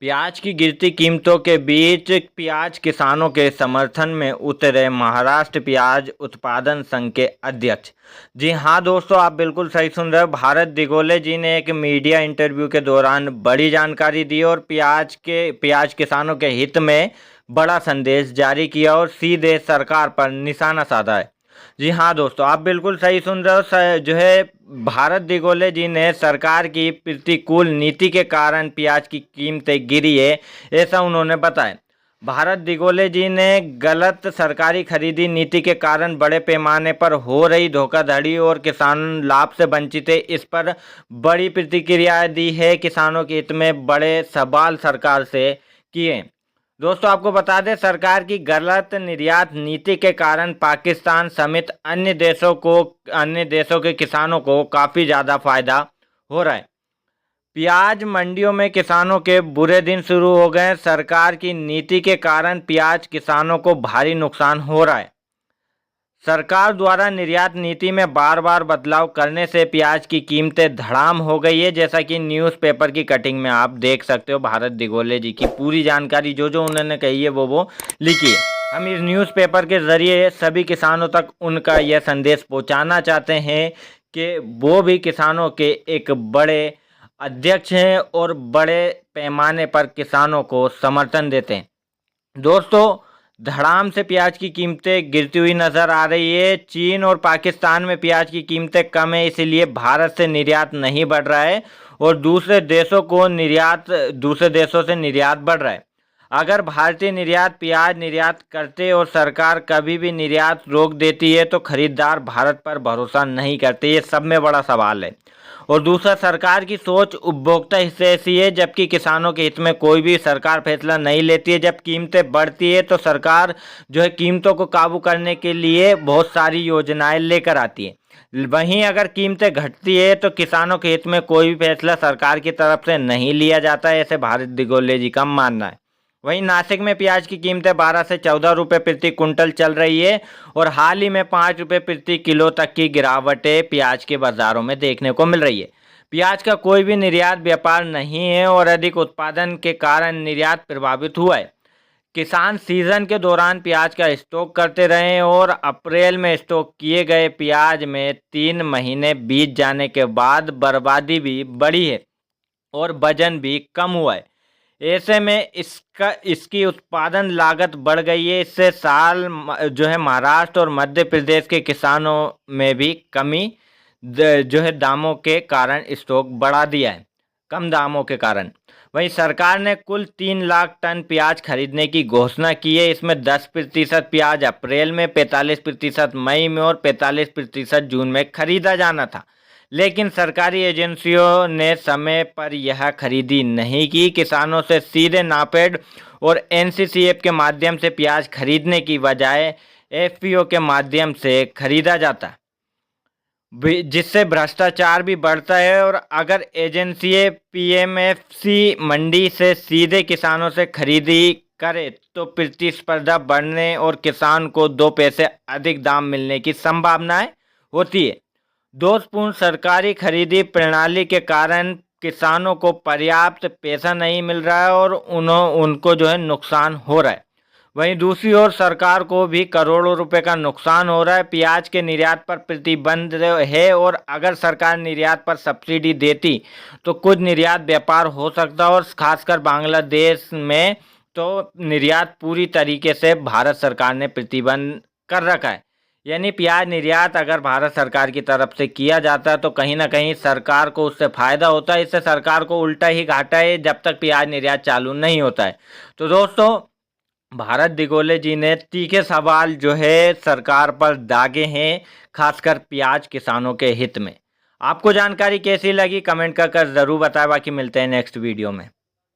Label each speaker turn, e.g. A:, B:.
A: प्याज की गिरती कीमतों के बीच प्याज किसानों के समर्थन में उतरे महाराष्ट्र प्याज उत्पादन संघ के अध्यक्ष। जी हाँ दोस्तों, आप बिल्कुल सही सुन रहे हो। भारत दिगोले जी ने एक मीडिया इंटरव्यू के दौरान बड़ी जानकारी दी और प्याज किसानों के हित में बड़ा संदेश जारी किया और सीधे सरकार पर निशाना साधा है। जी हाँ दोस्तों, आप बिल्कुल सही सुन रहे हो। जो है भारत दिगोले जी ने सरकार की प्रतिकूल नीति के कारण प्याज की कीमतें गिरी है, ऐसा उन्होंने बताया। भारत दिगोले जी ने गलत सरकारी खरीदी नीति के कारण बड़े पैमाने पर हो रही धोखाधड़ी और किसान लाभ से वंचित है, इस पर बड़ी प्रतिक्रिया दी है। किसानों के हित में बड़े सवाल सरकार से किए। दोस्तों आपको बता दें, सरकार की गलत निर्यात नीति के कारण पाकिस्तान समेत अन्य देशों के किसानों को काफ़ी ज़्यादा फायदा हो रहा है। प्याज मंडियों में किसानों के बुरे दिन शुरू हो गए। सरकार की नीति के कारण प्याज किसानों को भारी नुकसान हो रहा है। सरकार द्वारा निर्यात नीति में बार बार बदलाव करने से प्याज की कीमतें धड़ाम हो गई है, जैसा कि न्यूज़पेपर की कटिंग में आप देख सकते हो। भारत दिगोले जी की पूरी जानकारी जो उन्होंने कही है वो लिखी है। हम इस न्यूज़पेपर के ज़रिए सभी किसानों तक उनका यह संदेश पहुंचाना चाहते हैं कि वो भी किसानों के एक बड़े अध्यक्ष हैं और बड़े पैमाने पर किसानों को समर्थन देते हैं। दोस्तों धड़ाम से प्याज की कीमतें गिरती हुई नजर आ रही है। चीन और पाकिस्तान में प्याज की कीमतें कम है, इसलिए भारत से निर्यात नहीं बढ़ रहा है और दूसरे देशों से निर्यात बढ़ रहा है। अगर भारतीय निर्यात प्याज निर्यात करते और सरकार कभी भी निर्यात रोक देती है तो खरीदार भारत पर भरोसा नहीं करते, ये सब में बड़ा सवाल है। और दूसरा, सरकार की सोच उपभोक्ता हित से ऐसी है, जबकि किसानों के हित में कोई भी सरकार फैसला नहीं लेती है। जब कीमतें बढ़ती है तो सरकार कीमतों को काबू करने के लिए बहुत सारी योजनाएं लेकर आती है। वहीं अगर कीमतें घटती है तो किसानों के हित में कोई भी फैसला सरकार की तरफ से नहीं लिया जाता है, ऐसे भारत दिगोले जी का मानना है। वहीं नासिक में प्याज की कीमतें 12 से 14 रुपये प्रति कुंटल चल रही है और हाल ही में 5 रुपये प्रति किलो तक की गिरावटें प्याज के बाज़ारों में देखने को मिल रही है। प्याज का कोई भी निर्यात व्यापार नहीं है और अधिक उत्पादन के कारण निर्यात प्रभावित हुआ है। किसान सीजन के दौरान प्याज का स्टॉक करते रहे और अप्रैल में स्टॉक किए गए प्याज में 3 महीने बीत जाने के बाद बर्बादी भी बढ़ी है और वजन भी कम हुआ है। ऐसे में इसकी उत्पादन लागत बढ़ गई है। इससे महाराष्ट्र और मध्य प्रदेश के किसानों में भी कमी दामों के कारण स्टॉक बढ़ा दिया है, कम दामों के कारण। वहीं सरकार ने कुल 3 लाख टन प्याज खरीदने की घोषणा की है। इसमें 10% प्याज अप्रैल में, 45% मई में और 45% जून में खरीदा जाना था, लेकिन सरकारी एजेंसियों ने समय पर यह खरीदी नहीं की। किसानों से सीधे नाफेड और एनसीसीएफ के माध्यम से प्याज खरीदने की बजाय एफपीओ के माध्यम से खरीदा जाता है, जिससे भ्रष्टाचार भी बढ़ता है। और अगर एजेंसी पीएमएफसी मंडी से सीधे किसानों से खरीदी करे तो प्रतिस्पर्धा बढ़ने और किसान को 2 पैसे अधिक दाम मिलने की संभावनाएं होती है। दोषपूर्ण सरकारी खरीदी प्रणाली के कारण किसानों को पर्याप्त पैसा नहीं मिल रहा है और उनको नुकसान हो रहा है। वहीं दूसरी ओर सरकार को भी करोड़ों रुपए का नुकसान हो रहा है। प्याज के निर्यात पर प्रतिबंध है और अगर सरकार निर्यात पर सब्सिडी देती तो कुछ निर्यात व्यापार हो सकता है और खासकर बांग्लादेश में तो निर्यात पूरी तरीके से भारत सरकार ने प्रतिबंध कर रखा है। यानी प्याज निर्यात अगर भारत सरकार की तरफ से किया जाता है तो कहीं ना कहीं सरकार को उससे फ़ायदा होता है। इससे सरकार को उल्टा ही घाटा है जब तक प्याज निर्यात चालू नहीं होता है। तो दोस्तों भारत दिगोले जी ने तीखे सवाल सरकार पर दागे हैं, खासकर प्याज किसानों के हित में। आपको जानकारी कैसी लगी कमेंट कर ज़रूर बताएं। बाकी मिलते हैं नेक्स्ट वीडियो में।